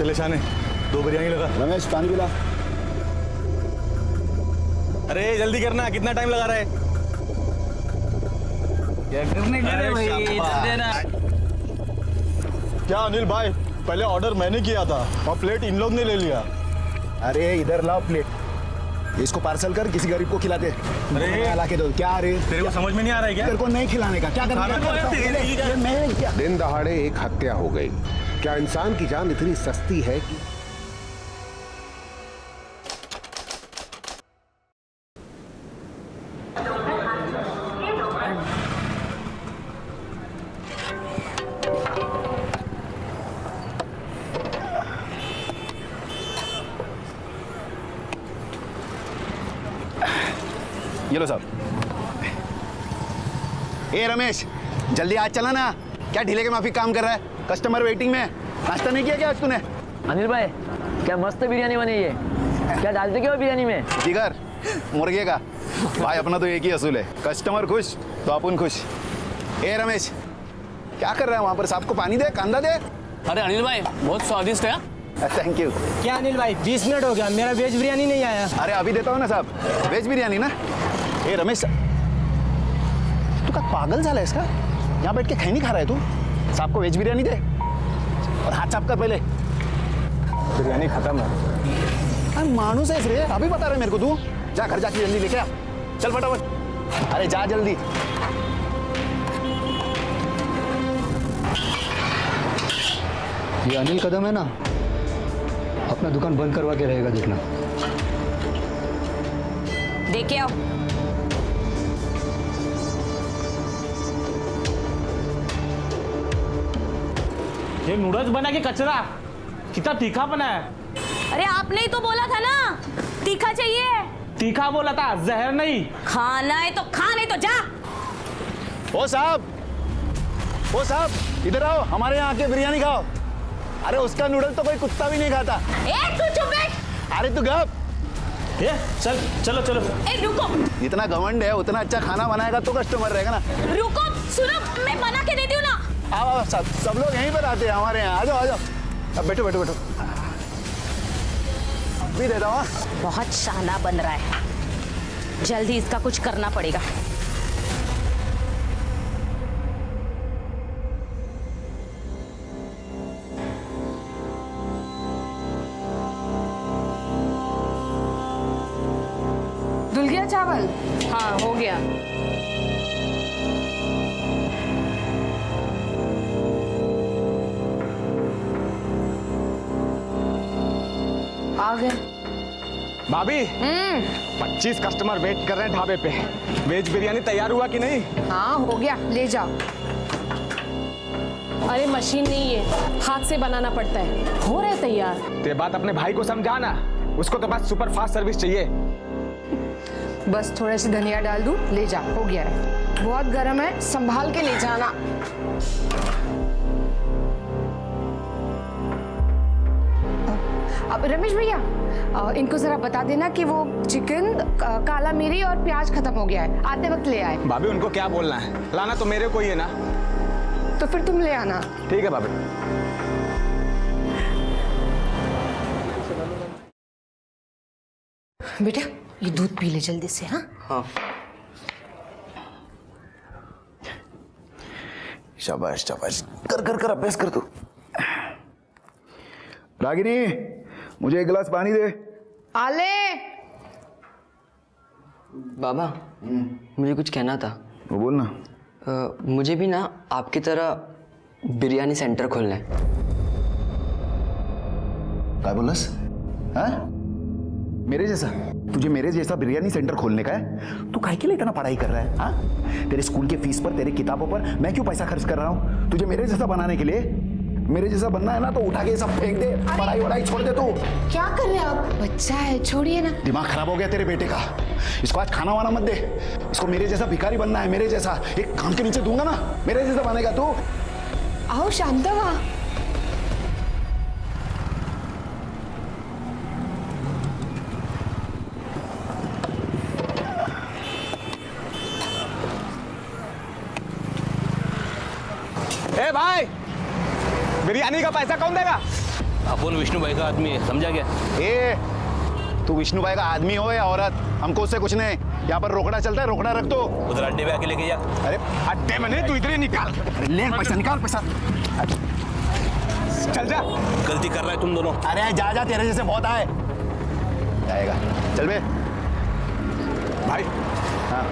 चले शाने, 2 बिरयानी लगा। रमेश पानी पिला। अरे जल्दी करना, कितना टाइम लगा रहा है? क्या करने के लिए भाई, जल्दी ना। क्या अनिल भाई, पहले ऑर्डर मैंने किया था और प्लेट इन लोग ने ले लिया। अरे इधर लाओ प्लेट, इसको पार्सल कर, किसी गरीब को खिला दे। अरे ला के दो। क्या अरे तेरे को समझ में नहीं आ रहा है क्या? तेरे को नहीं खिलाने का क्या करना है? मैं क्या दिन दहाड़े एक हत्या हो गई। क्या इंसान की जान इतनी सस्ती है कि ये लो साहब। ए रमेश, जल्दी आज चला ना, क्या ढीले के माफी काम कर रहा है? कस्टमर वेटिंग में। नाश्ता नहीं किया क्या आज तूने? अनिल भाई, क्या मस्त बिरयानी बनी है। क्या डालते क्यों बिरयानी में? जिगर मुर्गे का। भाई अपना तो एक ही असूल है, कस्टमर खुश तो अपन खुश। ए रमेश, क्या कर रहा है वहां पर? साहब को पानी दे, कांदा दे। अरे अनिल भाई, बहुत स्वादिष्ट है। Thank you. क्या अनिल भाई, 20 मिनट हो गया, मेरा वेज बिरयानी नहीं आया। अरे अभी देता हूँ ना साहब, वेज बिरयानी ना। ए रमेश, तू का पागल झाला आहेस का? यहाँ बैठ के खैनी खा रहा है तू? साहब को वेज बिरयानी दे और हाथ साफ कर पहले। बिरयानी खत्म है। अरे मानूस है रे, अभी बता रहे मेरे को तू? जा घर जाके जल्दी लेके आ, चल फटाफट। अरे जा जल्दी। ये अनिल कदम है ना, अपना दुकान बंद करवा के रहेगा, देखना। देखे आओ। ये नूडल्स बना के कचरा, कितना तीखा बना है। अरे आपने ही तो बोला था ना तीखा चाहिए। तीखा बोला था, जहर नहीं। खाना है तो खा, नहीं तो जा। ओ साहब, ओ साहब इधर आओ, हमारे यहाँ आके बिरयानी खाओ। अरे उसका नूडल तो कोई कुत्ता भी नहीं खाता। ए तू चुप बैठ। अरे तू गप। ये चल, चलो चलो। ए रुको, जितना घमंड है उतना अच्छा खाना बनाएगा तो कस्टमर रहेगा ना। रुको, सुनो, मैं बना के देती हूँ ना। आओ सब लोग यहीं पर आते हैं हमारे यहाँ। आ जाओ आ जाओ, अब बैठो बैठो बैठो। भी देता हूँ। बहुत शाना बन रहा है, जल्दी इसका कुछ करना पड़ेगा। धुल गया चावल? हाँ हो गया। आ गए। भाभी, 25 कस्टमर वेट कर रहे हैं ढाबे पे। वेज बिरयानी तैयार हुआ कि नहीं? हाँ हो गया, ले जाओ। अरे मशीन नहीं है, हाथ से बनाना पड़ता है। हो रहा है तैयार। ते बात अपने भाई को समझाना, उसको तो बस सुपर फास्ट सर्विस चाहिए। बस थोड़े से धनिया डाल दूं, ले जा, हो गया है। बहुत गर्म है, संभाल के ले जाना। अब रमेश भैया, इनको जरा बता देना कि वो चिकन, काला मिरी और प्याज खत्म हो गया है, आते वक्त ले आए। भाभी उनको क्या बोलना है? लाना तो मेरे को ही है ना। तो फिर तुम ले आना। ठीक है भाभी। बेटा ये दूध पी ले जल्दी से। हाँ हाँ। शाबाश शाबाश, कर कर कर अभ्यास कर तू। रागिनी, मुझे एक गिलास पानी दे। आले। बाबा, मुझे कुछ कहना था। वो बोल ना। मुझे भी ना आपकी तरह बिरयानी सेंटर खोलना है। क्या बोलस? हाँ? मेरे जैसा? तुझे मेरे जैसा बिरयानी सेंटर खोलने का है? तू काहे के लिए इतना पढ़ाई कर रहा है? हाँ? तेरे स्कूल के फीस पर, तेरे किताबों पर मैं क्यों पैसा खर्च कर रहा हूँ तुझे मेरे जैसा बनाने के लिए? मेरे जैसा बनना है ना तो उठा के सब फेंक दे, पढ़ाई वढ़ाई छोड़ दे। तू क्या कर रहे हो आप? बच्चा है, छोड़िए ना। दिमाग खराब हो गया तेरे बेटे का। इसको आज खाना वाना मत दे। इसको मेरे जैसा भिखारी बनना है, मेरे जैसा। एक काम के नीचे दूंगा ना, मेरे जैसा बनेगा तू। आओ शांतवा। ए भाई, बिरयानी का पैसा कौन देगा? अपन विष्णु भाई का आदमी है, समझा क्या? ए, तू विष्णु भाई का आदमी हो या औरत, हमको उससे कुछ नहीं। यहाँ पर रोकड़ा चलता है, रोकड़ा रख दो। उधर अड्डे पे आके लेके जा। अरे अड्डे में नहीं, तू इधर ही निकाल। अरे ले पैसा, निकाल पैसा। चल जा। गलती कर रहा है तुम दोनों। अरे जा जा, तेरे जैसे बहुत आए। जाएगा, चल बे। भाई हाँ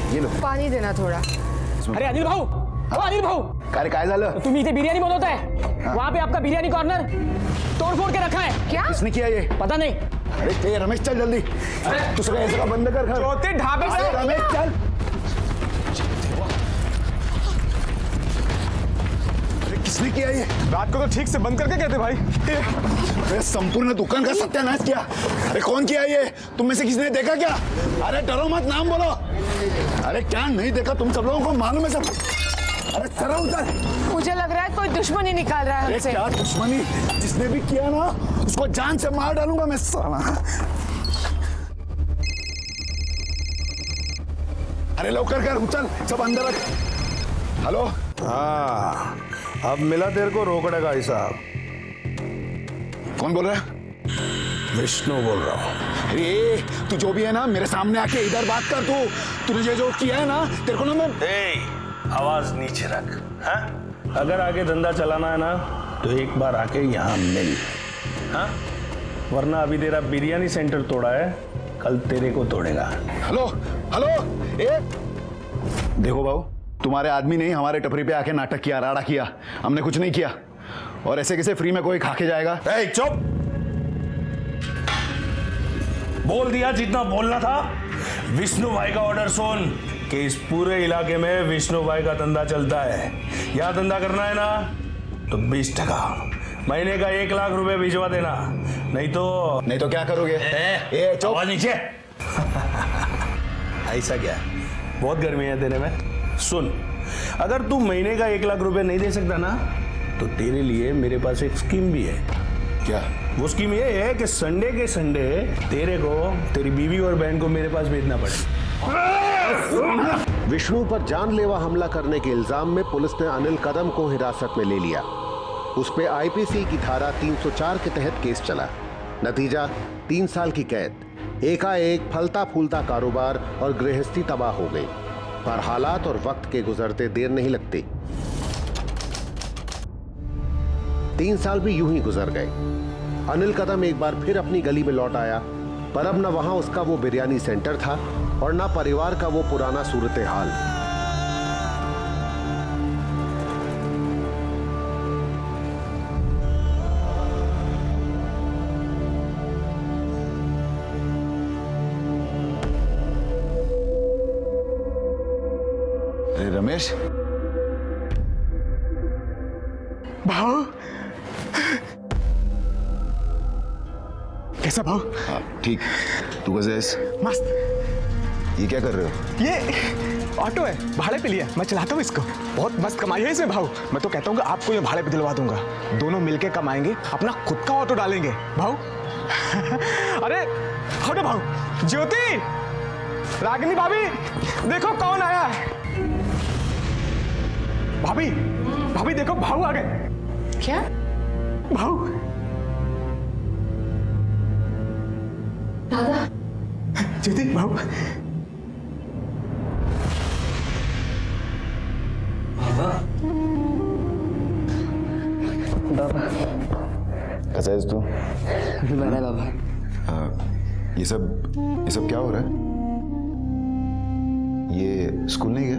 ये लो पानी देना थोड़ा। अरे अनिल भाऊ, ओ अनिल भाऊ, काय काय झालं? तुम्ही इथे बिर्याणी बनवताय, वहाँ पे आपका बिर्याणी कॉर्नर तोड़फोड़ के रखा है। क्या? किसने किया ये? पता नहीं। अरे ते रमेश चल जल्दी। तू सगळं हे सगळं बंद कर। ज्योति ढाबे अरे से। रमेश चल। अरे किसने किया ये? रात को तो ठीक से बंद करके गए थे भाई। अरे संपूर्ण दुकान का सत्यानाश किया। अरे कौन किया ये? तुम में से किसी ने देखा क्या? अरे डरो मत, नाम बोलो। अरे क्या नहीं देखा? तुम सब लोगों को मालूम है सब। अरे सरा उतर। मुझे लग रहा है कोई दुश्मनी निकाल रहा है अरे हमसे। क्या दुश्मनी? जिसने भी किया ना उसको जान से मार डालूंगा मैं साला। अरे लवकर कर, चल सब अंदर रख। हेलो, हाँ, अब मिला तेरे को रोकड़े का हिसाब। कौन बोल रहा है? विष्णु बोल रहा हूँ। अरे तू जो भी है ना, मेरे सामने आके इधर बात कर। तूने ये जो किया है ना, तेरे को ना मैं आवाज नीचे रख। हाँ? अगर आगे धंधा चलाना है ना तो एक बार आके यहाँ मिल। हाँ? वरना अभी तेरा बिरयानी सेंटर तोड़ा है, कल तेरे को तोड़ेगा। हेलो हेलो, ए देखो बाबू, तुम्हारे आदमी ने हमारे टपरी पे आके नाटक किया, राड़ा किया। हमने कुछ नहीं किया। और ऐसे कैसे फ्री में कोई खा के जाएगा? ए, चुप। बोल दिया जितना बोलना था। विष्णु भाई का ऑर्डर सुन कि इस पूरे इलाके में विष्णु भाई का धंधा चलता है। यहाँ धंधा करना है ना तो 20% महीने का 1 लाख रुपए भिजवा देना, नहीं तो क्या करोगे? ए, चुप। आवाज नीचे। ऐसा क्या? बहुत गर्मी है तेरे में। सुन, अगर तू महीने का 1 लाख रुपए नहीं दे सकता ना तो तेरे लिए मेरे पास एक स्कीम भी है। क्या? वो स्कीम ये है कि संडे के संडे तेरे को तेरी बीवी और बहन को मेरे पास भेजना पड़े। विष्णु पर जानलेवा हमला करने के इल्जाम में पुलिस ने अनिल कदम को हिरासत में ले लिया। उस पे आईपीसी की धारा 304 के तहत केस चला। नतीजा 3 साल की कैद। एकाएक फलता फूलता कारोबार और गृहस्थी तबाह हो गई। पर हालात और वक्त के गुजरते देर नहीं लगती। 3 साल भी यूं ही गुजर गए। अनिल कदम एक बार फिर अपनी गली में लौट आया, पर अब न वहां उसका वो बिरयानी सेंटर था और न परिवार का वो पुराना सूरत हाल। अरे रमेश, भाव कैसा भाव? हाँ ठीक। तू कैसे है? मस्त। ये क्या कर रहे हो? ये ऑटो है, भाड़े पे लिया, मैं चलाता हूँ इसको। बहुत मस्त कमाई है इसमें भाव। मैं तो कहता हूँ कि आपको ये भाड़े पे दिलवा दूंगा। दोनों मिलके कमाएंगे, अपना खुद का ऑटो डालेंगे भाव। अरे हटो भाव। ज्योति, रागिनी भाभी, देखो कौन आया है। भाभी, भाभी देखो भाऊ आ गए। क्या? भाऊ। दादा। ज्योति, भाऊ। बाबा। कैसा है तू? बड़ा बाबा। हाँ, ये सब क्या हो रहा है? ये स्कूल नहीं गया?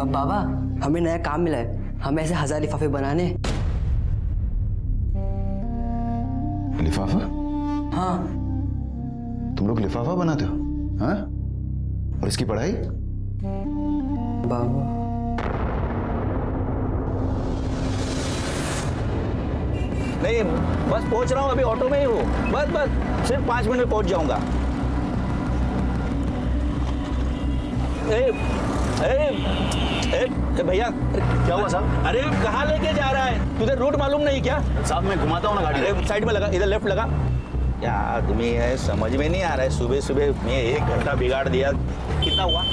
अब बाबा, हमें नया काम मिला है, हमें ऐसे 1000 लिफाफे बनाने। लिफाफा? हाँ। तुम लोग लिफाफा बनाते हो? हाँ? और इसकी पढ़ाई? बाबा नहीं बस पहुंच रहा हूँ, अभी ऑटो में ही हूँ। बस सिर्फ 5 मिनट में पहुंच जाऊंगा। भैया क्या हुआ साहब? अरे कहाँ लेके जा रहा है? तुझे रूट मालूम नहीं क्या? साहब मैं घुमाता हूँ ना गाड़ी। अरे साइड में लगा, इधर लेफ्ट लगा। क्या आदमी है, समझ में नहीं आ रहा है। सुबह सुबह मैं 1 घंटा बिगाड़ दिया। कितना हुआ?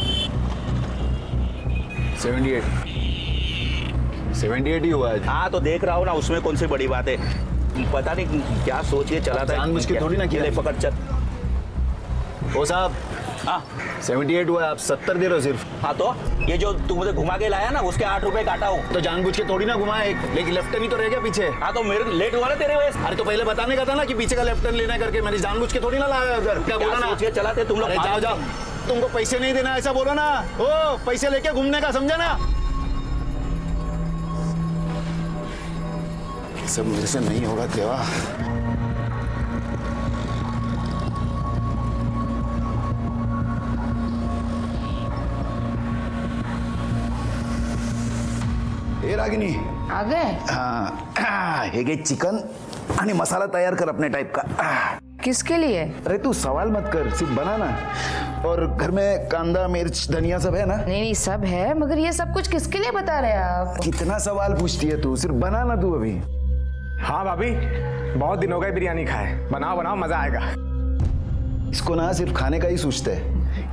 78 ही हुआ है। हाँ तो देख रहा हूँ ना, उसमें कौन सी बड़ी बात है। पता नहीं क्या सोच के चला था। जानबूझ के थोड़ी ना किया। ले पकड़ चल। ओ साहब, हाँ 78 हुआ है, आप 70 दे रहे हो सिर्फ। हाँ तो ये जो तू मुझे घुमा के लाया ना, उसके 8 रुपए काटा हूँ। तो जानबूझ के थोड़ी ना घुमाए, लेकिन लेफ्ट टर्न ही तो रह गया पीछे। हाँ तो मेरे लेट हुआ ना तेरे वजह से। अरे तो पहले बताने का था ना कि पीछे का लेफ्ट टर्न लेना है करके। मैंने जानबूझ के थोड़ी ना लाया उधर। क्या बोला ना, सोच के चलाते तुम लोग। अरे जाओ जाओ, तुमको पैसे नहीं देना ऐसा बोलो ना। ओ पैसे लेके घूमने का, समझा ना? सब मेरे से नहीं होगा देवा। हे रागिनी, आ गए? हाँ हे घे चिकन आणि मसाला तैयार कर अपने टाइप का। किसके लिए? अरे तू सवाल मत कर, सिर्फ बनाना। और घर में कांदा मिर्च धनिया सब है ना? नहीं सब है, मगर ये सब कुछ किसके लिए बता रहे हैं आप? कितना सवाल पूछती है तू, सिर्फ बनाना तू अभी। हाँ भाभी, बहुत दिन हो गए बिरयानी खाए। बनाओ बनाओ, मजा आएगा। इसको ना सिर्फ खाने का ही सोचते है,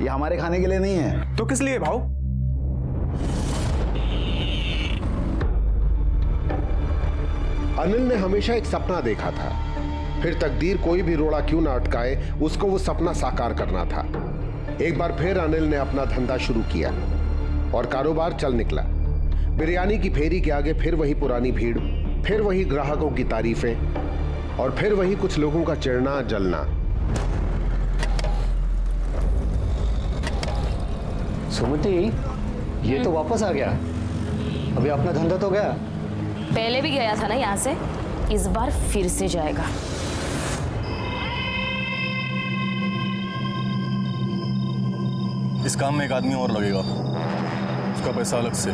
ये हमारे खाने के लिए नहीं है। तो किस लिए भाऊ? अनिल ने हमेशा एक सपना देखा था, फिर तकदीर कोई भी रोड़ा क्यों ना अटकाए, उसको वो सपना साकार करना था। एक बार फिर अनिल ने अपना धंधा शुरू किया और कारोबार चल निकला। बिरयानी की फेरी के आगे फिर वही पुरानी भीड़, फिर वही ग्राहकों की तारीफें और फिर वही कुछ लोगों का चिढ़ना जलना। सुमति, ये तो वापस आ गया। अभी अपना धंधा तो गया। पहले भी गया था ना यहाँ से, इस बार फिर से जाएगा। इस काम में एक आदमी और लगेगा, उसका पैसा अलग से।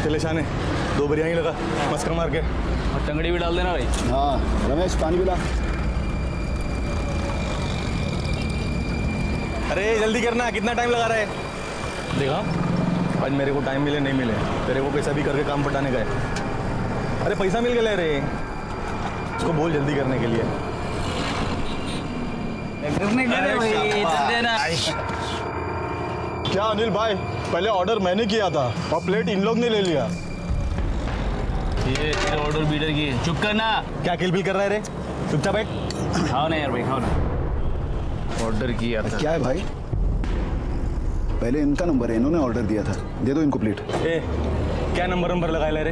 चले शाने, 2 बिरयानी लगा, मस्कर मार के। और टंगड़ी भी डाल देना भाई। हाँ रमेश, पानी पिला। अरे जल्दी करना, कितना टाइम लगा रहा है? देखा, आज मेरे को टाइम मिले नहीं मिले, तेरे को कैसा भी करके काम पटाने का है। अरे पैसा मिल गया रे, उसको बोल जल्दी करने के लिए। क्या अनिल भाई, पहले ऑर्डर मैंने किया था और प्लेट इन लोग ने ले लिया। ये तेरे ऑर्डर बीटर की, चुप करना। क्या किलबिल कर रहा है रे? चुपचाप बैठ। खाओ ना यार भाई, खाओ ना। ऑर्डर किया था। क्या है भाई? पहले इनका नंबर है, इन्होंने ऑर्डर दिया था। दे दो इनको प्लेट। ए, क्या नंबर लगाए ले रे?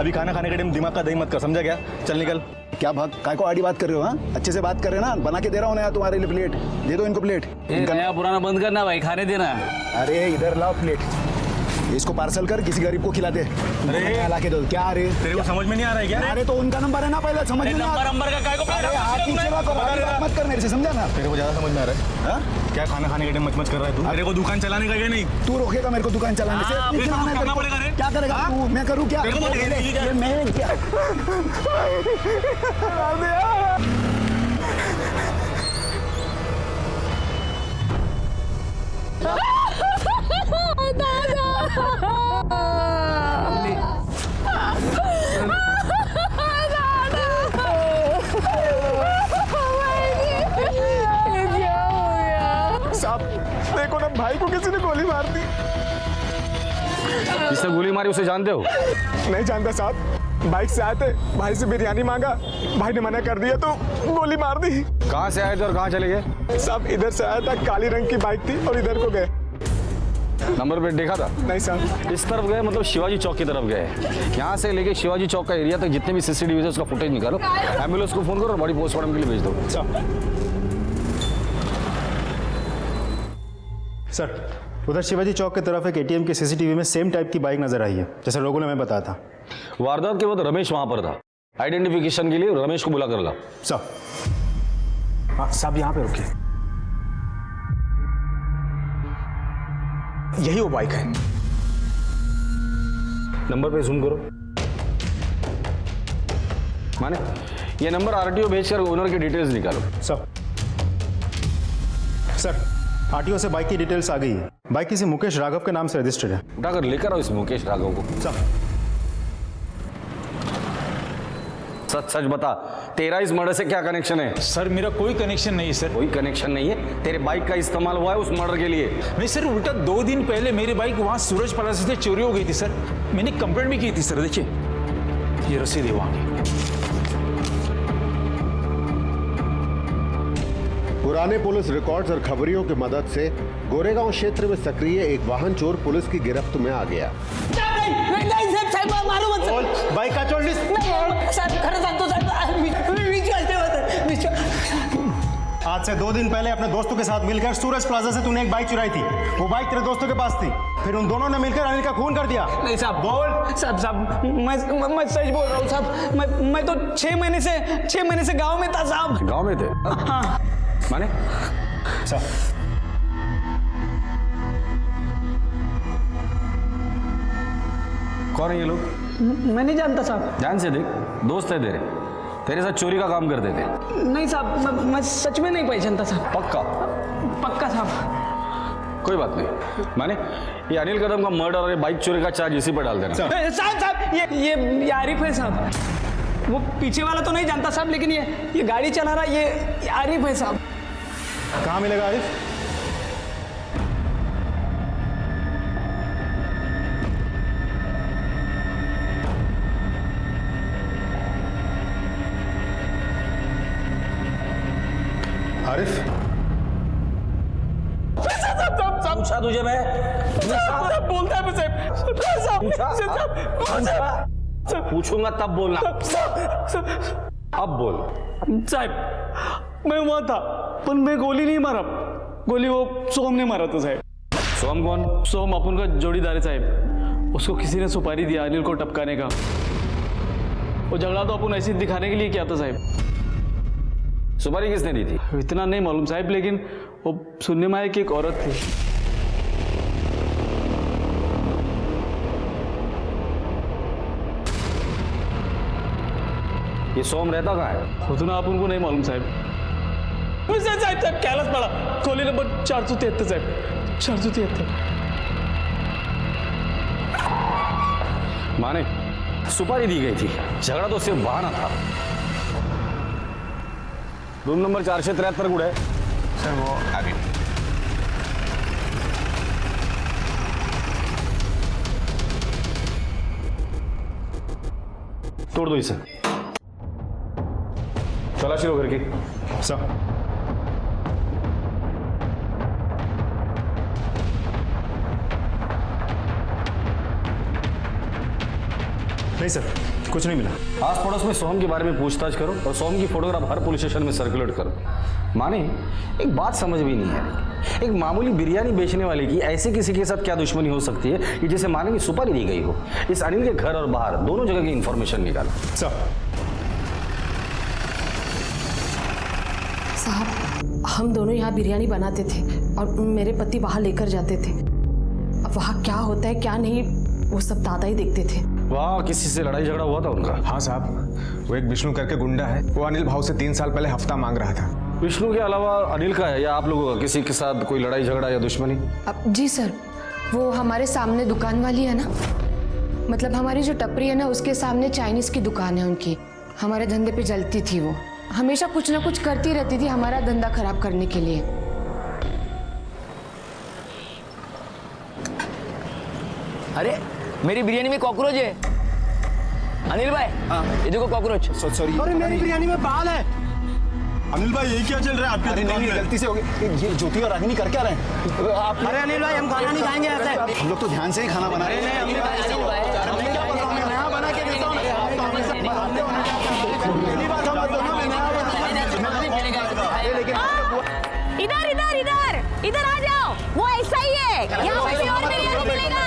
अभी खाना खाने के टाइम दिमाग का दही मत कर, समझा क्या? चल निकल। क्या भाग, काय को आड़ी बात कर रहे हो? हाँ अच्छे से बात कर रहे हो ना, बना के दे रहा हूँ ना तुम्हारे लिए प्लेट। दे दो इनको प्लेट। नया पुराना बंद करना भाई, खाने देना। अरे इधर लाओ प्लेट, इसको पार्सल कर, किसी गरीब को खिला दे। अरे ला के दो। क्या अरे तेरे को समझ में नहीं आ रहा है क्या? अरे तो उनका नंबर है ना, पहले समझ में नहीं आ रहा। नंबर का काय को अरे हाथ नीचे रखो, बात मत कर मेरे से, समझा ना? तेरे को ज्यादा समझ में आ रहा है? हाँ? क्या खाना खाने के टाइम मच कर रहा है तू? तेरे को दुकान चलाने का क्या नहीं? तू रोकेगा मेरे को दुकान चलाने से? फिर तो मैं करना पड़ेगा रे। क्या करेगा तू? मैं करूँ क्या? तेरे को तो ये मैं क्या? साहब देखो ना, भाई को किसी ने गोली मार दी। जिसने गोली मारी उसे जानते हो? नहीं जानता साहब, बाइक से आए थे, भाई से बिरयानी मांगा, भाई ने मना कर दिया तो गोली मार दी। कहाँ से आए थे और कहाँ चले गए? साहब इधर से आया था, काली रंग की बाइक थी और इधर को गए। नंबर प्लेट देखा था? नहीं साहब। इस तरफ गए मतलब शिवाजी चौक की तरफ गए। यहाँ से लेके शिवाजी चौक का एरिया तक जितने भी सीसीटीवी है उसका फुटेज निकालो, एम्बुलेंस को फोन करो और बॉडी पोस्टमार्टम के लिए भेज दो। सर, उधर शिवाजी चौक की तरफ एक एटीएम के सीसीटीवी में सेम टाइप की बाइक नजर आई है, जैसे लोगों ने हमें बताया था। वारदात के बाद रमेश वहां पर था, आइडेंटिफिकेशन के लिए रमेश को बुला कर ला। सर हाँ साहब यहाँ पे रुकिए, यही वो बाइक है। नंबर पे जूम करो। माने ये नंबर आरटीओ भेजकर ओनर की डिटेल्स निकालो। सर आरटीओ से बाइक की डिटेल्स आ गई है। बाइक किसी मुकेश राघव के नाम से रजिस्टर्ड है। उठाकर लेकर आओ इस मुकेश राघव को। सच सच बता, तेरा इस मर्डर से क्या कनेक्शन है? सर मेरा कोई कनेक्शन नहीं है सर। कोई कनेक्शन नहीं है? तेरे बाइक का इस्तेमाल हुआ है उस मर्डर के लिए? नहीं सर, उल्टा 2 दिन पहले मेरी बाइक वहां सूरज प्लाजा से चोरी हो गई थी सर। मैंने कंप्लेंट भी की थी सर। देखिए ये रसीद है वहां की। पुराने पुलिस रिकॉर्ड्स और खबरियों की मदद से गोरेगांव क्षेत्र में सक्रिय एक वाहन चोर पुलिस की गिरफ्त में आ गया। बाइक का चोर आज से 2 दिन पहले अपने दोस्तों के साथ मिलकर सूरज प्लाजा से तूने एक बाइक चुराई थी। वो बाइक तेरे दोस्तों के पास थी, फिर उन दोनों ने मिलकर अनिल का खून कर दिया। नहीं साहब, बोल। साहब मैं सच बोल रहा हूँ साहब। मैं तो 6 महीने से गांव में था साहब। गांव में थे? हाँ। माने कौन है ये लोग? मैं नहीं जानता साहब। ध्यान से देख, दोस्त है तेरे साथ चोरी का काम करते थे। नहीं साहब, मैं सच में नहीं पहचानता साहब। पक्का साहब। कोई बात नहीं। माने ये अनिल कदम का मर्डर और ये बाइक चोरी का चार्ज इसी पर डाल देना। साहब ये आरिफ है साहब। वो पीछे वाला तो नहीं जानता साहब, लेकिन ये गाड़ी चला रहा ये आरिफ है साहब। कहाँ मिलेगा आरिफ? आरिफ पूछा तुझे मैं? बोलता है मुझे। पूछूंगा तब बोलना। अब बोल। साहब मैं वहां था, पर मैं गोली नहीं मारा। गोली वो सोम ने मारा था साहब। सोम कौन? सोम अपन का जोड़ीदार है साहब। उसको किसी ने सुपारी दिया अनिल को टपकाने का। वो झगड़ा तो अपन ऐसे दिखाने के लिए किया था साहब। सुपारी किसने दी थी? इतना नहीं मालूम साहब, लेकिन वो सुनने में आया कि एक औरत थी। ये सोम रहता कहाँ है? उतना आप उनको नहीं मालूम साहब। साहब कैलाश पड़ा, खोली नंबर 473 साहब। 473। माने सुपारी दी गई थी, झगड़ा तो सिर्फ बहाना था। रूम नंबर 473 गुड़ है सर। वो आगे तोड़ दो इसे। तलाशी लो घर की। सर नहीं सर, कुछ नहीं मिला। आस पड़ोस में सोहम के बारे में पूछताछ करो और सोहम की फोटोग्राफ हर पुलिस स्टेशन में सर्कुलेट करो। माने एक बात समझ भी नहीं है, एक मामूली बिरयानी बेचने वाले की ऐसे किसी के साथ क्या दुश्मनी हो सकती है कि जिसे माने की सुपारी दी गई हो? इस अनिल के घर और बाहर दोनों जगह की इंफॉर्मेशन निकालो। साहब हम दोनों यहाँ बिरयानी बनाते थे और मेरे पति वहाँ लेकर जाते थे। अब वहाँ क्या होता है क्या नहीं वो सब दादा ही देखते थे। वहाँ किसी से लड़ाई झगड़ा हुआ था उनका? हाँ साहब, वो एक विष्णु करके गुंडा है। वो अनिल भाव से 3 साल पहले हफ्ता मांग रहा था। विष्णु के अलावा अनिल का है या आप लोगों का किसी के साथ कोई लड़ाई झगड़ा या दुश्मनी? जी सर, वो हमारे सामने दुकान वाली है ना, मतलब हमारी जो टपरी है ना उसके सामने चाइनीज की दुकान है उनकी। हमारे धंधे पे जलती थी वो, हमेशा कुछ ना कुछ करती रहती थी हमारा धंधा खराब करने के लिए। अरे मेरी बिरयानी में कॉकरोच है अनिल भाई। ये देखो कॉकरोच। सॉरी। अरे मेरी बिरयानी में बाल है। अनिल भाई यही क्या चल रहा है आपके? अरे नहीं, गलती से हो गई। ये ज्योति और रागिनी कर क्या रहे हैं? अरे अनिल भाई हम खाना नहीं खाएंगे ऐसे। हम लोग तो ध्यान से ही खाना बना रहे हैं। नया बना के देता हूँ। इधर इधर इधर इधर आ जाओ, वो ऐसा ही है। यहाँ पे और बिरयानी मिलेगा।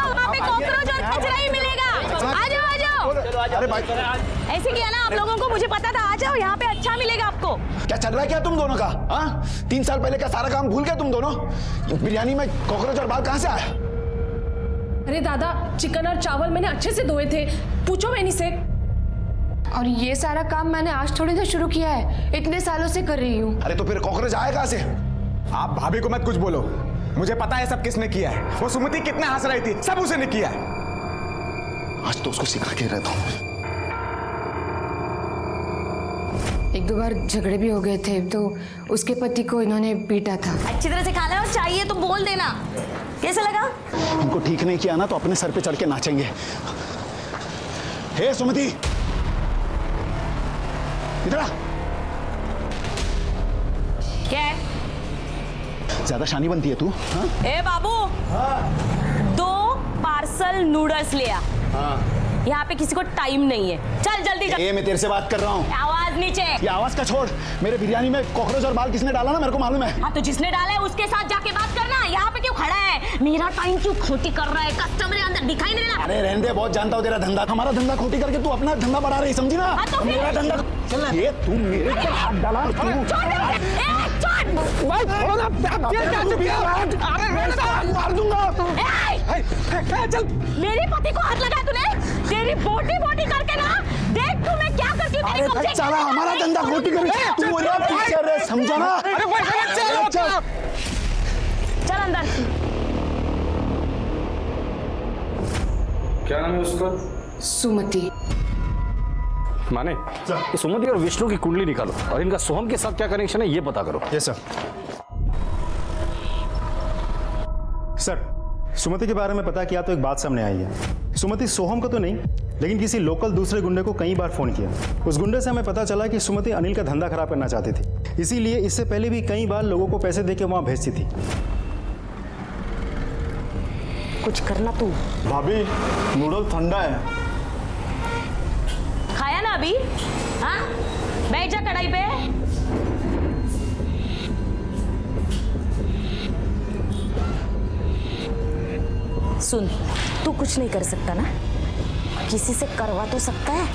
वहाँ पे कॉकरोच और कचरा ही मिलेगा। आ जाओ आ जाओ। अरे भाई ऐसे किया ना आप लोगों को, मुझे पता था। आ जाओ, यहाँ पे अच्छा मिलेगा आपको। क्या चल रहा है क्या तुम दोनों का? हाँ, 3 साल पहले का सारा काम भूल गए तुम दोनों? बिरयानी में कॉकरोच और बाल कहाँ से आया? अरे दादा, चिकन और चावल मैंने अच्छे से धोए थे, पूछो मैनी से। और ये सारा काम मैंने आज थोड़ी ना शुरू किया है, इतने सालों से कर रही हूँ। अरे तो फिर कॉकरोच आया कहाँ से? आप भाभी को मत कुछ बोलो, मुझे पता है सब किसने किया है। वो सुमति कितना हंस रही थी, सब उसे ने किया है। आज तो उसको सिखा के रहता हूँ। 1-2 बार झगड़े भी हो गए थे, तो उसके पति को इन्होंने पीटा था। अच्छी तरह से खाना और चाहिए तो बोल देना। कैसा लगा? इनको ठीक नहीं किया ना तो अपने सर पे चढ़ के नाचेंगे। हे सुमति, इधर आ। क्या है? ज्यादा शानी बनती है तू? हाँ? ए बाबू, 2 पार्सल नूडल्स ले आ। यहाँ पे किसी को टाइम नहीं है, चल जल्दी ये मैं तेरे से बात कर रहा हूँ। आवाज नीचे। ये आवाज का छोड़, मेरे बिरयानी में कॉकरोच और बाल किसने डाला ना मेरे को मालूम है। हाँ तो जिसने डाला है उसके साथ जाके बात करना। यहाँ पे क्यों खड़ा है? मेरा टाइम क्यों खोटी कर रहा है? कस्टमर अंदर दिखाई नहीं देना। अरे रहने दे, बहुत जानता हूँ तेरा धंधा। हमारा धंधा खोटी करके तू अपना धंधा बढ़ा रही, समझी ना? हाँ तो मेरा धंधा ये तू मेरे पर हाथ डाला तू। मार दूंगा। मेरे पति को हाथ लगा तूने? तेरी बोटी बोटी करके ना, देख तू मैं क्या करती हूँ। अरे भाई साला हमारा धंधा खोटी कर रही, तू मेरा पीछे रहे, समझा ना? चल अंदर। क्या नाम है उसका? सुमति। माने सुमति और विष्णु की कुंडली निकालो और इनका सोहम के साथ क्या कनेक्शन है ये पता करो। Yes sir. सर, सुमति के बारे में पता किया तो एक बात सामने आई है। सुमति सोहम को तो नहीं, लेकिन किसी लोकल दूसरे गुंडे को कई बार फोन किया। उस गुंडे से हमें पता चला कि सुमति अनिल का धंधा खराब करना चाहती थी, इसीलिए इससे पहले भी कई बार लोगों को पैसे देके वहां भेजती थी। कुछ करना तू। भाभी, नूडल ठंडा है। खाया ना अभी? हाँ, बैठ जा कढ़ाई पे। सुन, तू कुछ नहीं कर सकता ना, किसी से करवा तो सकता है।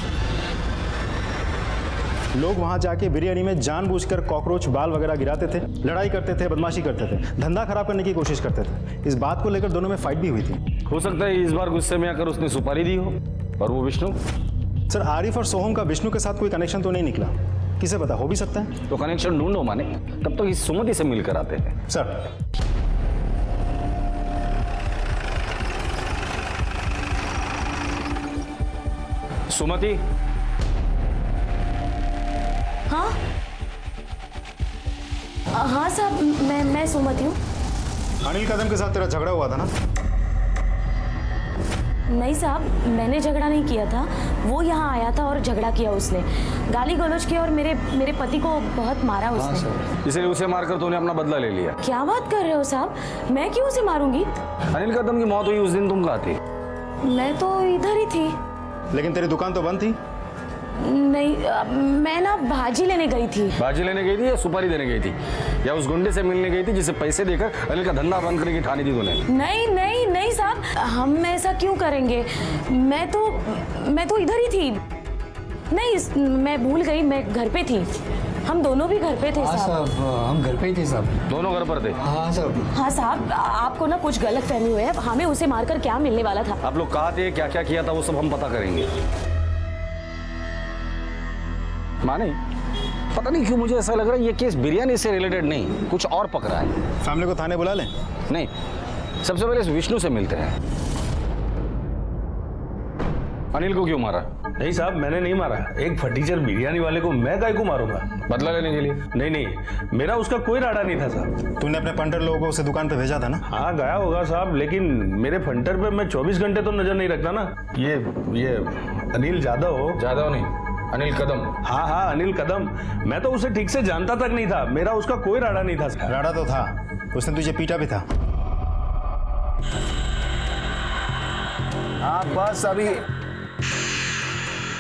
लोग वहां जाके बिरयानी में जानबूझकर कॉकरोच बाल वगैरह गिराते थे, लड़ाई करते थे, बदमाशी करते थे, धंधा खराब करने की कोशिश करते थे। इस बात को लेकर दोनों में फाइट भी हुई थी। हो सकता है इस बार गुस्से में आकर उसने सुपारी दी हो। और वो विष्णु? सर, आरिफ और सोहम का विष्णु के साथ कोई कनेक्शन तो नहीं निकला, किसे पता, हो भी सकता है। तो कनेक्शन ढूंढो माने, तब तो इस सुमति से मिलकर आते हैं। सर, सुमति। हाँ हाँ साहब, मैं सुमति हूँ। अनिल कदम के साथ तेरा झगड़ा हुआ था ना? नहीं साहब, मैंने झगड़ा नहीं किया था, वो यहाँ आया था और झगड़ा किया उसने, गाली गलौज किया और मेरे पति को बहुत मारा उसने। इसलिए उसे मारकर तूने अपना बदला ले लिया। क्या बात कर रहे हो साहब, मैं क्यों उसे मारूंगी? अनिल कदम की मौत हुई उस दिन तुम कहाँ थी? मैं तो इधर ही थी। लेकिन तेरी दुकान तो बंद थी। नहीं, मैं ना भाजी लेने गई थी। भाजी लेने गई थी या सुपारी देने गई थी या उस गुंडे से मिलने गई थी जिसे पैसे देकर अनिल का धंधा बंद करने की ठानी थी तूने? नहीं नहीं नहीं साहब, हम ऐसा क्यों करेंगे? मैं तो इधर ही थी। नहीं, मैं भूल गई, मैं घर पे थी। हम दोनों भी घर पे थे साहब। हम घर पे ही थे साहब। दोनों घर पर थे? हाँ साहब। हाँ साहब, आपको ना कुछ गलत फहमी हुई है, हमें उसे मारकर क्या मिलने वाला था। आप लोग कहाँ थे, क्या क्या किया था, वो सब हम पता करेंगे। माने पता नहीं क्यों मुझे ऐसा लग रहा है ये केस बिरयानी से रिलेटेड नहीं, कुछ और पक रहा है। फैमिली को थाने बुला लें? नहीं, सबसे पहले इस विष्णु से मिलते हैं। अनिल को क्यों मारा? नहीं साहब, मैंने नहीं मारा। एक फटीचर बिरयानी वाले को मैं काहे को मारूंगा? बदला लेने के लिए? नहीं, मेरा उसका कोई राडा नहीं था साहब। तूने अपने फंटर लोगों को उसे दुकान पे भेजा था ना? हाँ गया होगा साहब, लेकिन मेरे फंटर पे मैं 24 घंटे तो नजर नहीं रखता ना। ये अनिल जादव नहीं, अनिल कदम। हाँ, अनिल कदम। मैं तो उसे ठीक से जानता तक नहीं था, मेरा उसका कोई राडा नहीं था। राडा तो था, उसने तुझे पीटा भी था। हाँ बस अभी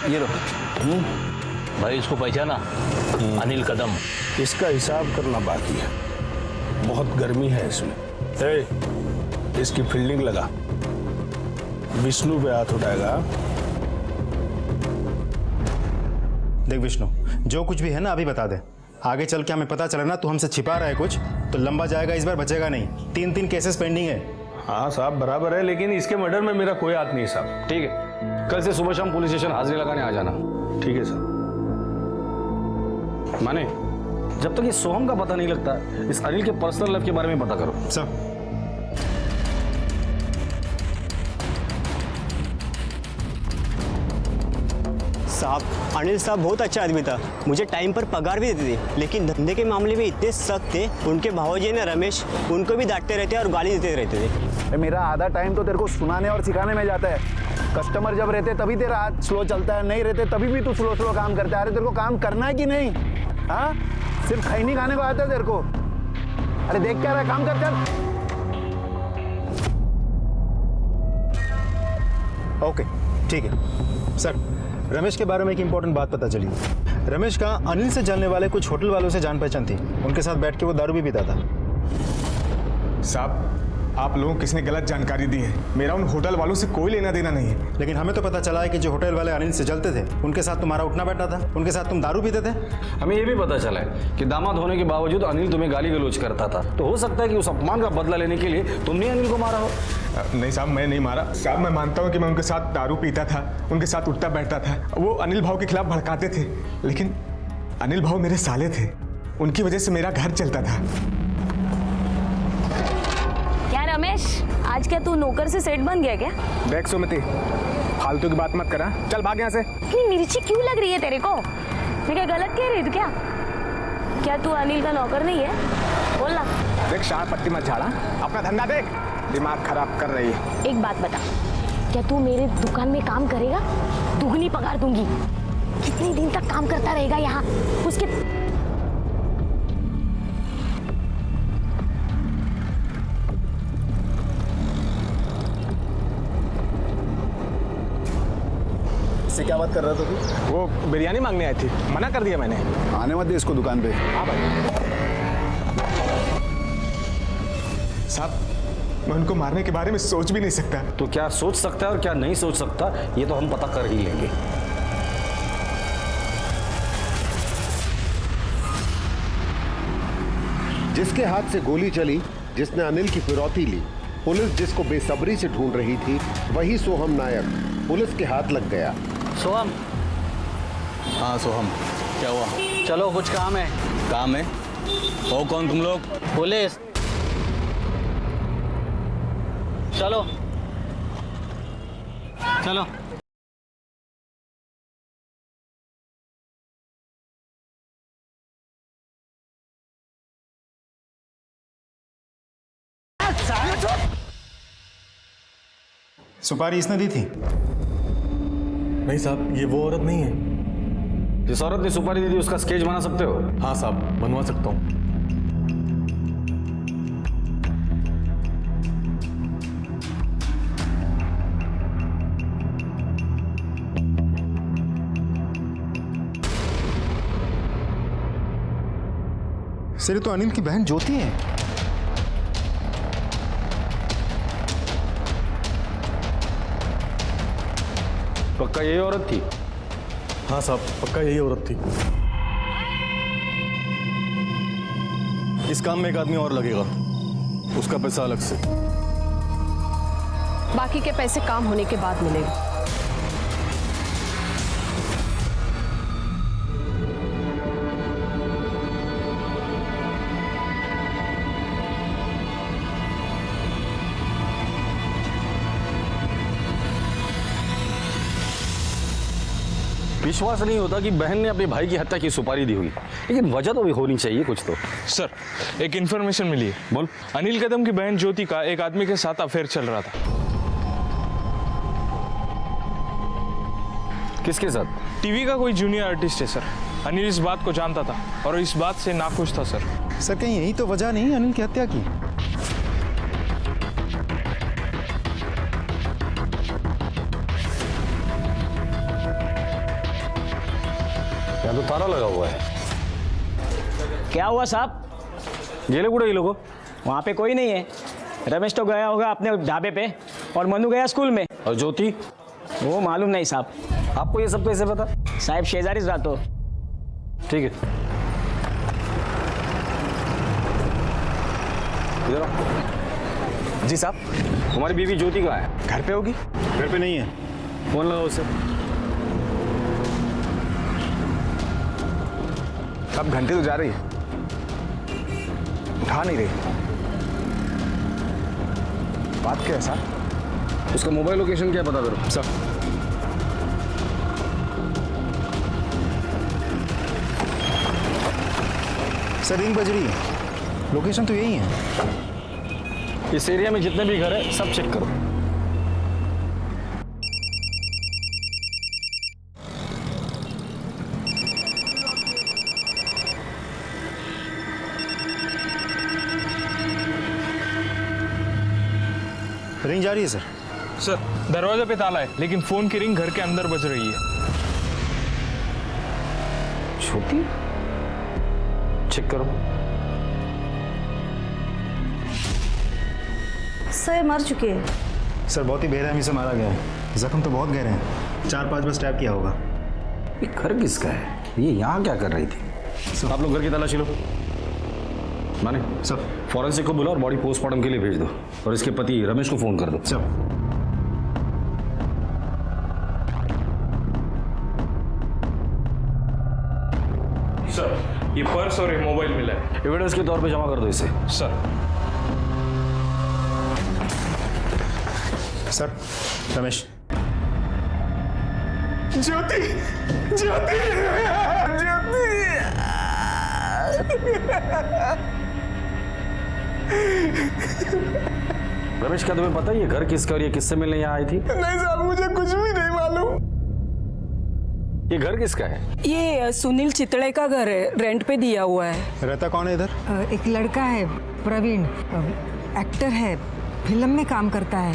ये लो। भाई इसको पहचाना? अनिल कदम। इसका हिसाब करना बाकी है, बहुत गर्मी है इसमें। इसकी फील्डिंग लगा, विष्णु पे हाथ उठाएगा देख विष्णु, जो कुछ भी है ना अभी बता दे। आगे चल के हमें पता चला ना तू हमसे छिपा रहा है कुछ तो लंबा जाएगा, इस बार बचेगा नहीं। 3 केसेस पेंडिंग है। हाँ साहब बराबर है, लेकिन इसके मर्डर में मेरा कोई हाथ नहीं साहब। ठीक है, कल से सुबह शाम पुलिस स्टेशन हाजिरी लगाने आ जाना। ठीक है साहब। माने जब तक ये सोहम का पता नहीं लगता, इस अनिल के पर्सनल लाइफ के बारे में पता करो। सब साहब, अनिल साहब बहुत अच्छा आदमी था, मुझे टाइम पर पगार भी देते थे, लेकिन धंधे के मामले में इतने सख्त थे। उनके भावजी ने रमेश, उनको भी डांटते रहते और गाली देते रहते थे। मेरा आधा टाइम तो तेरे को सुनाने और सिखाने में जाता है। कस्टमर जब रहते तभी तेरा हाथ स्लो चलता है, नहीं रहते तभी भी तू स्लो काम करता है। अरे तेरे को काम करना है कि नहीं? हाँ, सिर्फ खैनी खाने को आता है तेरे को? अरे देख क्या रहा है, काम कर चल। ओके ठीक है सर। रमेश के बारे में एक इंपॉर्टेंट बात पता चली। रमेश का अनिल से जलने वाले कुछ होटल वालों से जान पहचान थी, उनके साथ बैठ के वो दारू भी पीता था। साहब, आप लोगों को किसने गलत जानकारी दी है? मेरा उन होटल वालों से कोई लेना देना नहीं है। लेकिन हमें तो पता चला है कि जो होटल वाले अनिल से जलते थे उनके साथ तुम्हारा उठना बैठना था, उनके साथ तुम दारू पीते थे। हमें ये भी पता चला है कि दामाद होने के बावजूद अनिल तुम्हें गाली गलौज करता था, तो हो सकता है कि उस अपमान का बदला लेने के लिए तुमने अनिल को मारा हो। नहीं साहब, मैं नहीं मारा साहब। मैं मानता हूँ कि मैं उनके साथ दारू पीता था, उनके साथ उठता बैठता था, वो अनिल भाव के खिलाफ भड़काते थे, लेकिन अनिल भाव मेरे साले थे, उनकी वजह से मेरा घर चलता था। क्या रमेश, आज क्या तू नौकर से सेट बन गया क्या? देख सुमति, फालतू की बात मत करा, चल भाग यहाँ से। इतनी मिर्ची क्यों लग रही है तेरे को? मैं क्या गलत कह रही हूँ क्या? क्या तू अनिल का नौकर नहीं है? बोल ना। देख शाह पत्ती मत झाड़ा, अपना धंधा देख, दिमाग खराब कर रही है। एक बात बता, क्या तू मेरे दुकान में काम करेगा? दुगनी पगार दूंगी। कितने दिन तक काम करता रहेगा यहाँ? उसके इससे क्या बात कर रहा था तू? वो बिरयानी मांगने आई थी, मना कर दिया मैंने। आने मत दे इसको दुकान पे। हाँ भाई साहब, मैं उनको मारने के बारे में सोच भी नहीं सकता। तो क्या सोच सकता है और क्या नहीं सोच सकता, ये तो हम पता कर ही लेंगे। जिसके हाथ से गोली चली, जिसने अनिल की फिरौती ली, पुलिस जिसको बेसब्री से ढूंढ रही थी, वही सोहम नायक पुलिस के हाथ लग गया। सोहम। हाँ सोहम, क्या हुआ? चलो कुछ काम है। काम है? हो कौन तुम लोग? पुलिस। चलो चलो। सुपारी इसने दी थी? नहीं साहब, ये वो औरत नहीं है। जिस औरत ने सुपारी दी थी उसका स्केच बना सकते हो? हाँ साहब, बनवा सकता हूँ। सर तो अनिल की बहन ज्योति है। पक्का यही औरत थी? हाँ साहब, पक्का यही औरत थी। इस काम में एक आदमी और लगेगा, उसका पैसा अलग से। बाकी के पैसे काम होने के बाद मिलेंगे। विश्वास नहीं होता कि बहन ने अपने भाई की हत्या की सुपारी दी हुई, लेकिन वजह तो भी होनी चाहिए कुछ तो। सर, एक इन्फॉर्मेशन मिली है। बोल। अनिल कदम की बहन ज्योति का एक आदमी के साथ अफेयर चल रहा था। किसके साथ? टीवी का कोई जूनियर आर्टिस्ट है सर। अनिल इस बात को जानता था और इस बात से नाखुश था सर। सर कहीं यही तो वजह नहीं अनिल की हत्या की? यहाँ तो ताला लगा हुआ है। क्या हुआ साहब? गेले कुड़े ये लोगों? वहाँ पे कोई नहीं है। रमेश तो गया होगा अपने ढाबे पे और मनु गया स्कूल में। और ज्योति? वो मालूम नहीं साहब। आपको ये सब कैसे पता? साहब शेजारी रातो ठीक है, इधर आओ। जी साहब। तुम्हारी बीवी ज्योति कहाँ है? घर पे होगी। घर पे नहीं है। फोन लगाओ उसे। अब घंटे तो जा रही है, उठा नहीं रही। बात क्या है साहब? उसका मोबाइल लोकेशन क्या पता करो। सर सर रिंग बज रही है, लोकेशन तो यही है। इस एरिया में जितने भी घर है सब चेक करो। रिंग जा रही है सर। सर दरवाजे पे ताला है, लेकिन फोन की रिंग घर के अंदर बज रही है। छोटी चेक करो। सर मर चुके हैं। सर बहुत ही बेरहमी से मारा गया है, जख्म तो बहुत गहरे हैं, 4-5 बार स्टैब किया होगा। ये घर किसका है? ये यहाँ क्या कर रही थी? आप लोग घर की तलाशी लो। माने सब फॉरेंसिक को बुलाओ और बॉडी पोस्टमार्टम के लिए भेज दो, और इसके पति रमेश को फोन कर दो। सब सर ये पर्स और ये मोबाइल मिला है। एविडेंस के तौर पे जमा कर दो इसे। Sir sir Ramesh. ज्योति ज्योति ज्योति। रमेश क्या तुम्हें पता है ये घर किसका और ये किससे मिलने यहाँ आई थी? नहीं साहब, मुझे कुछ भी नहीं मालूम। ये घर किसका है? ये सुनील चितड़े का घर है, रेंट पे दिया हुआ है। रहता कौन है इधर? एक लड़का है प्रवीण, एक्टर है, फिल्म में काम करता है।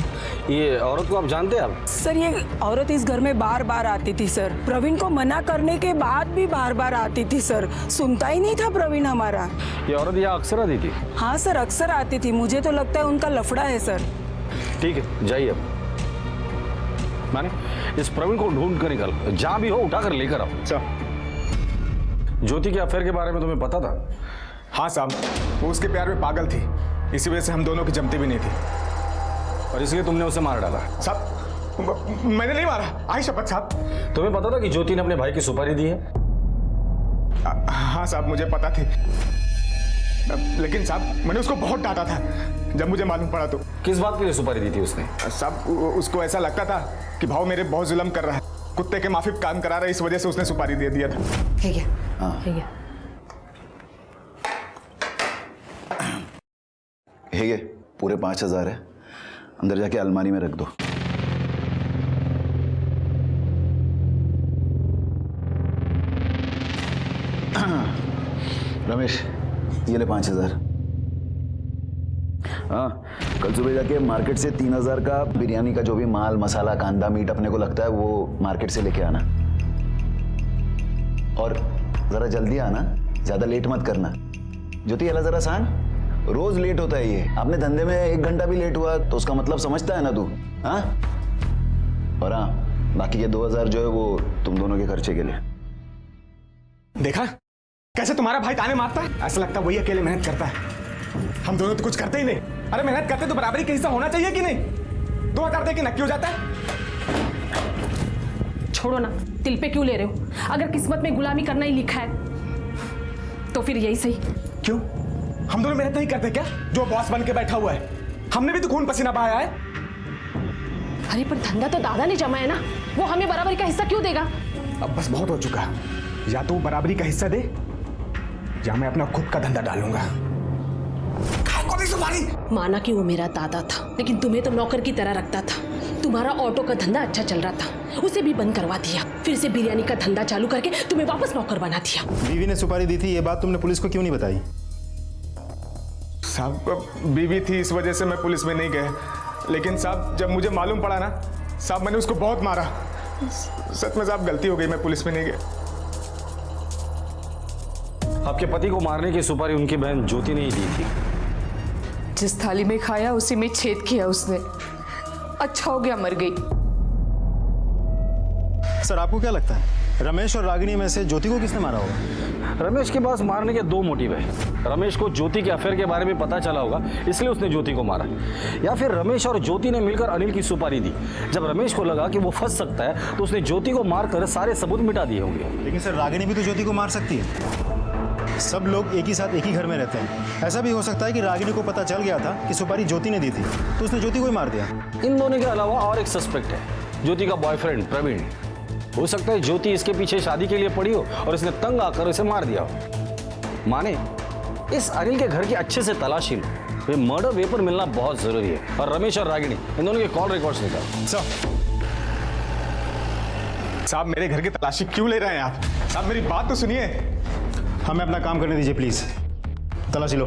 ये औरत को आप जानते हैं आप? सर ये औरत इस घर में बार बार आती थी सर, प्रवीण को मना करने के बाद भी बार बार आती थी सर, सुनता ही नहीं था प्रवीण हमारा। ये औरत यहाँ अक्सर आती थी? हाँ सर अक्सर आती थी, मुझे तो लगता है उनका लफड़ा है सर। ठीक है जाइए अब। माने इस प्रवीण को ढूंढ कर निकालो, जहां भी हो उठा कर लेकर आओ। ज्योति के अफेयर के बारे में तुम्हें पता था? हाँ साहब, वो उसके प्यार में पागल थी, इसी वजह से हम दोनों की जमती भी नहीं थी, और इसलिए तुमने उसे मार डाला। साहब मैंने नहीं मारा, आई शपथ साहब। तुम्हें पता था कि ज्योति ने अपने भाई की सुपारी दी है? हाँ साहब मुझे पता थी, लेकिन साहब मैंने उसको बहुत डांटा था जब मुझे मालूम पड़ा तो। किस बात के लिए सुपारी दी थी उसने? साहब उसको ऐसा लगता था कि भाव मेरे बहुत जुल्म कर रहा है, कुत्ते के माफिक काम करा रहा है, इस वजह से उसने सुपारी दे दिया था। ठीक है ठीक है। ये पूरे 5,000 है, अंदर जाके अलमारी में रख दो। रमेश ये ले 5,000। हाँ कल सुबह जाके मार्केट से 3,000 का बिरयानी का जो भी माल मसाला कांदा मीट अपने को लगता है वो मार्केट से लेके आना, और जरा जल्दी आना, ज्यादा लेट मत करना। ज्योति अला जरा सान, रोज लेट होता है ये, आपने धंधे में 1 घंटा भी लेट हुआ तो उसका मतलब समझता है ना तू? हाँ और हाँ बाकी के 2,000 जो है वो तुम दोनों के खर्चे के लिए। देखा कैसे तुम्हारा भाई ताने मारता है, ऐसा लगता है वही अकेले मेहनत करता है, हम दोनों तो कुछ करते ही नहीं। अरे मेहनत करते तो बराबरी का हिस्सा होना चाहिए कि नहीं? 2,000 दे के नक्की हो जाता है। छोड़ो ना, दिल पे क्यों ले रहे हो? अगर किस्मत में गुलामी करना ही लिखा है तो फिर यही सही। क्यों हम दोनों मेहनत नहीं करते क्या? जो बॉस बन के बैठा हुआ है, हमने भी तो खून पसीना बहाया है। अरे पर धंधा तो दादा ने जमा है ना, वो हमें बराबरी का हिस्सा क्यों देगा? अब बस बहुत हो चुका, या तो बराबरी का हिस्सा दे या मैं अपना खुद का धंधा डालूंगा। माना कि वो मेरा दादा था, लेकिन तुम्हें तो नौकर की तरह रखता था। तुम्हारा ऑटो का धंधा अच्छा चल रहा था, उसे भी बंद करवा दिया, फिर से बिरयानी का धंधा चालू करके तुम्हें वापस नौकर बना दिया। बीवी ने सुपारी दी थी, ये बात तुमने पुलिस को क्यों नहीं बताई? साहब बीवी थी इस वजह से मैं पुलिस में नहीं गया, लेकिन साहब जब मुझे मालूम पड़ा ना साहब मैंने उसको बहुत मारा। सच में साहब गलती हो गई, मैं पुलिस में नहीं गया। आपके पति को मारने की सुपारी उनकी बहन ज्योति ने ही दी थी। जिस थाली में खाया उसी में छेद किया उसने, अच्छा हो गया मर गई। सर आपको क्या लगता है रमेश और रागिनी में से ज्योति को किसने मारा होगा? रमेश के पास मारने के दो मोटिव है। रमेश को ज्योति के अफेयर के बारे में पता चला होगा, इसलिए उसने ज्योति को मारा, या फिर रमेश और ज्योति ने मिलकर अनिल की सुपारी दी। जब रमेश को लगा कि वो फंस सकता है तो उसने ज्योति को मारकर सारे सबूत मिटा दिए होंगे। लेकिन सर, रागिनी भी तो ज्योति को मार सकती है। सब लोग एक ही साथ एक ही घर में रहते हैं। ऐसा भी हो सकता है कि रागिनी को पता चल गया था कि सुपारी ज्योति ने दी थी, तो उसने ज्योति को ही मार दिया। इन दोनों के अलावा और एक सस्पेक्ट है, ज्योति का बॉयफ्रेंड प्रवीण। हो सकता है ज्योति इसके पीछे शादी के लिए पड़ी हो और इसने तंग आकर इसे मार दिया हो। माने इस अनिल के घर की अच्छे से तलाशी लो, ये मर्डर वेपन मिलना बहुत जरूरी है। और रमेश और रागिनी इन दोनों के कॉल रिकॉर्ड्स निकाल। साहब मेरे घर की तलाशी क्यों ले रहे हैं आप? साहब मेरी बात तो सुनिए। हमें अपना काम करने दीजिए प्लीज। तलाशी लो।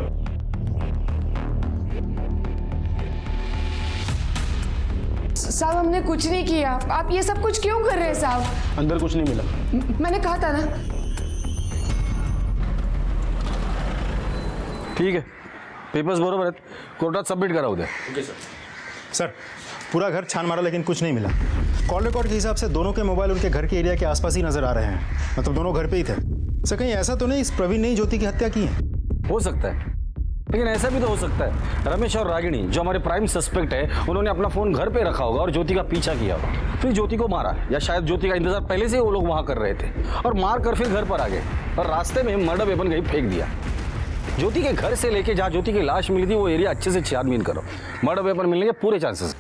साहब हमने कुछ नहीं किया, आप ये सब कुछ क्यों कर रहे हैं साहब? अंदर कुछ नहीं मिला। मैंने कहा था ना। ठीक है, पेपर्स बरोबर आहेत, कोर्टात सबमिट करा उद्या। Okay sir. सर, पूरा घर छान मारा लेकिन कुछ नहीं मिला। कॉल रिकॉर्ड के हिसाब से दोनों के मोबाइल उनके घर के एरिया के आसपास ही नजर आ रहे हैं, मतलब दोनों घर पे ही थे। सर, कहीं ऐसा तो नहीं इस प्रवीण ने ही ज्योति की हत्या की है? हो सकता है, लेकिन ऐसा भी तो हो सकता है रमेश और रागिनी जो हमारे प्राइम सस्पेक्ट है, उन्होंने अपना फोन घर पे रखा होगा और ज्योति का पीछा किया होगा, फिर ज्योति को मारा, या शायद ज्योति का इंतजार पहले से ही वो लोग वहां कर रहे थे और मार कर फिर घर पर आ गए और रास्ते में मर्डर वेपन कहीं फेंक दिया। ज्योति के घर से लेके जहां ज्योति की लाश मिली थी वो एरिया अच्छे से छानबीन करो, मर्डर वेपन मिलने के पूरे चांसेस।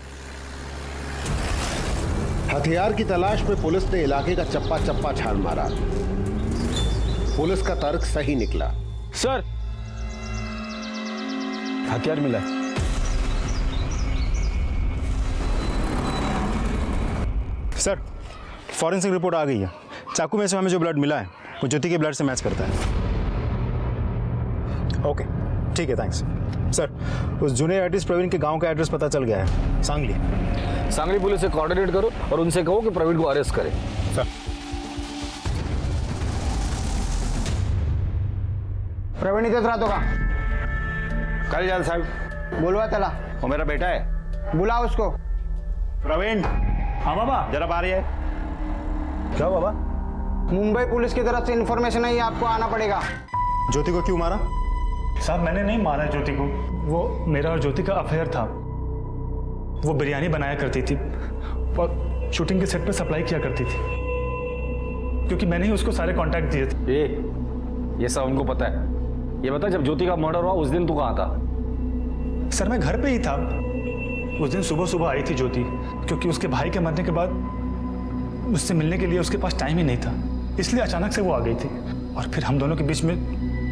हथियार की तलाश में पुलिस ने इलाके का चप्पा चप्पा छान मारा। पुलिस का तर्क सही निकला। सर, हथियार मिला है। सर, फॉरेंसिक रिपोर्ट आ गई है। चाकू में से हमें जो ब्लड मिला है वो ज्योति के ब्लड से मैच करता है। ओके, ठीक है, थैंक्स। सर, उस जूनियर आर्टिस्ट प्रवीण के गांव का एड्रेस पता चल गया है, सांगली। सांगली पुलिस से कोऑर्डिनेट करो और उनसे कहो कि प्रवीण को अरेस्ट करें। सर। प्रवीण इथेच राहतो का? कल जाल साहब, बोलवा त्याला। वो मेरा बेटा है। बुलाओ उसको। प्रवीण। हाँ बाबा, जरा बाहर है। क्या बाबा? मुंबई पुलिस की तरफ से इंफॉर्मेशन है, आपको आना पड़ेगा। ज्योति को क्यों मारा? साहब मैंने नहीं मारा ज्योति को, वो मेरा और ज्योति का अफेयर था। वो बिरयानी बनाया करती थी और शूटिंग के सेट पे सप्लाई किया करती थी, क्योंकि मैंने ही उसको सारे कॉन्टैक्ट दिए थे। ये सब उनको पता है। ये बता, जब ज्योति का मर्डर हुआ उस दिन तू कहाँ था? सर मैं घर पे ही था। उस दिन सुबह सुबह आई थी ज्योति, क्योंकि उसके भाई के मरने के बाद उससे मिलने के लिए उसके पास टाइम ही नहीं था, इसलिए अचानक से वो आ गई थी और फिर हम दोनों के बीच में।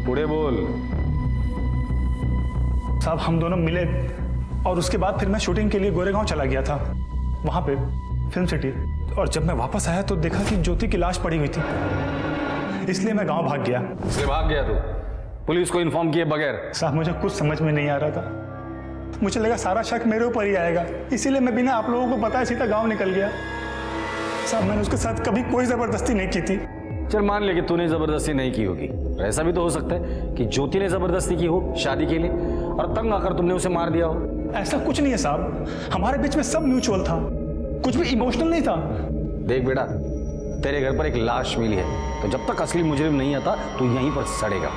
पूरे बोल। साहब हम दोनों मिले और उसके बाद फिर मैं शूटिंग के लिए गोरेगांव चला गया था, वहां पे फिल्म सिटी। और जब मैं वापस आया तो देखा कि ज्योति की लाश पड़ी हुई थी, इसलिए मैं गांव भाग गया। इसलिए भाग गया तू पुलिस को इन्फॉर्म किए बगैर? साहब मुझे कुछ समझ में नहीं आ रहा था, मुझे लगा सारा शक मेरे ऊपर ही आएगा, इसीलिए मैं बिना आप लोगों को बताए सीधा गांव निकल गया। साहब मैंने उसके साथ कभी कोई जबरदस्ती नहीं की थी। चल मान ले कि तूने जबरदस्ती नहीं की होगी, ऐसा भी तो हो सकता है कि ज्योति ने जबरदस्ती की हो शादी के लिए और तंग आकर तुमने उसे मार दिया हो। ऐसा कुछ नहीं है साहब, हमारे बीच में सब म्यूचुअल था, कुछ भी इमोशनल नहीं था। देख बेटा, तेरे घर पर एक लाश मिली है, तो जब तक असली मुजरिम नहीं आता तो यहीं पर सड़ेगा।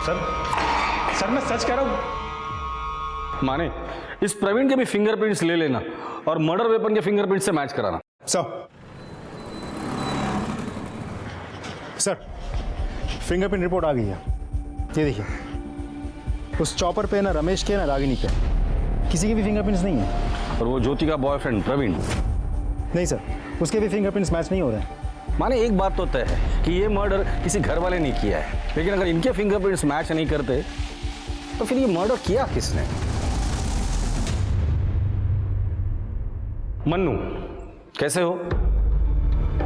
सर मैं सच कह रहा हूं। माने इस प्रवीण के भी फिंगरप्रिंट्स ले लेना और मर्डर वेपन के फिंगरप्रिंट से मैच कराना। सर, फिंगरप्रिंट रिपोर्ट आ गई है। ये देखिए, उस चॉपर पे ना रमेश के ना रागिनी पे किसी के भी फिंगरप्रिंट्स नहीं है। और वो ज्योति का बॉयफ्रेंड प्रवीण? नहीं सर, उसके भी फिंगरप्रिंट्स मैच नहीं हो रहे हैं। माने एक बात तो तय है कि ये मर्डर किसी घर वाले ने किया है, लेकिन अगर इनके फिंगरप्रिंट्स मैच नहीं करते तो फिर ये मर्डर किया किसने? मन्नू, कैसे हो?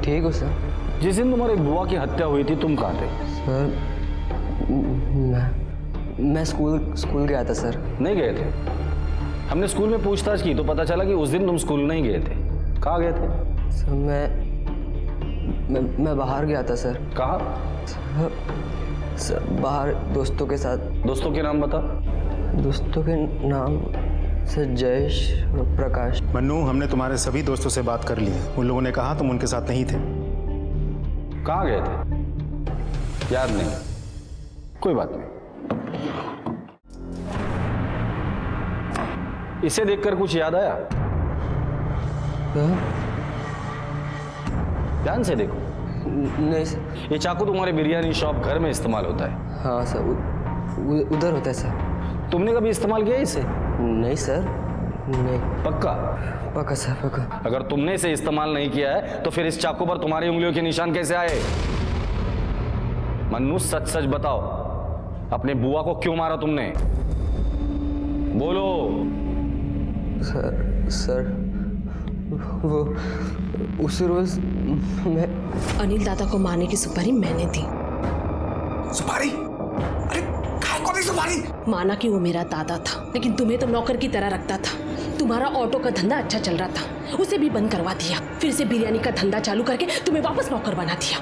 ठीक हो सर। जिस दिन तुम्हारे बुआ की हत्या हुई थी तुम कहाँ थे? सर मैं स्कूल गया था सर। नहीं गए थे? हमने स्कूल में पूछताछ की तो पता चला कि उस दिन तुम स्कूल नहीं गए थे। कहाँ गए थे? सर मैं बाहर गया था सर। कहाँ? सर बाहर दोस्तों के साथ। दोस्तों के नाम बता। दोस्तों के नाम सर जयेश और प्रकाश। मन्नू, हमने तुम्हारे सभी दोस्तों से बात कर ली है, उन लोगों ने कहा तुम उनके साथ नहीं थे। कहाँ गए थे? याद नहीं, कोई बात नहीं। इसे देखकर कुछ याद आया? ध्यान से देखो। नहीं सर। ये चाकू तुम्हारे बिरयानी शॉप घर में इस्तेमाल होता है। हाँ सर, उधर होता है सर। तुमने कभी इस्तेमाल किया इसे? नहीं सर, नहीं। पक्का? पक्का सर, पक्का। अगर तुमने इसे इस्तेमाल नहीं किया है तो फिर इस चाकू पर तुम्हारी उंगलियों के निशान कैसे आए? मन्नू सच सच बताओ, अपने बुआ को क्यों मारा तुमने? बोलो। सर वो उस रोज मैं अनिल दादा को मारने की सुपारी मैंने दी। सुपारी? अरे काय को दी सुपारी? माना कि वो मेरा दादा था, लेकिन तुम्हें तो नौकर की तरह रखता था। तुम्हारा ऑटो का धंधा अच्छा चल रहा था, उसे भी बंद करवा दिया, फिर से बिरयानी का धंधा चालू करके तुम्हें वापस नौकर बना दिया।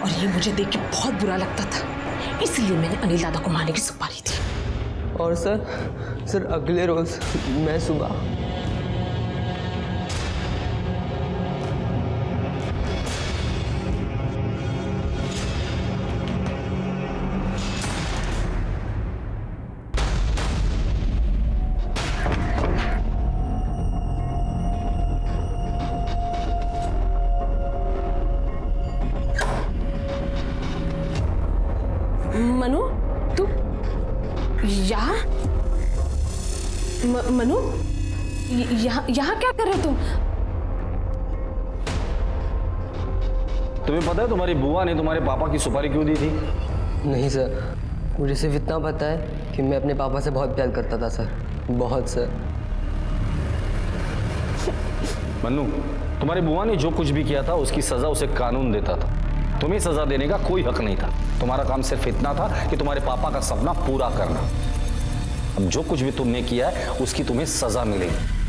और ये मुझे देख के बहुत बुरा लगता था, इसलिए मैंने अनिल दादा को मारने की सुपारी दी। और सर अगले रोज मैं सुबह मनु, तू यहाँ? मनु, यहाँ क्या कर रहे हो तुम? तुम्हें पता है तुम्हारी बुआ ने तुम्हारे पापा की सुपारी क्यों दी थी? नहीं सर, मुझे सिर्फ इतना पता है कि मैं अपने पापा से बहुत प्यार करता था सर, बहुत सर। मन्नू, तुम्हारी बुआ ने जो कुछ भी किया था उसकी सजा उसे कानून देता था, तुम्हें सजा देने का कोई हक नहीं था। तुम्हारा काम सिर्फ इतना था कि तुम्हारे पापा का सपना पूरा करना। अब जो कुछ भी तुमने किया है उसकी तुम्हें सजा मिलेगी।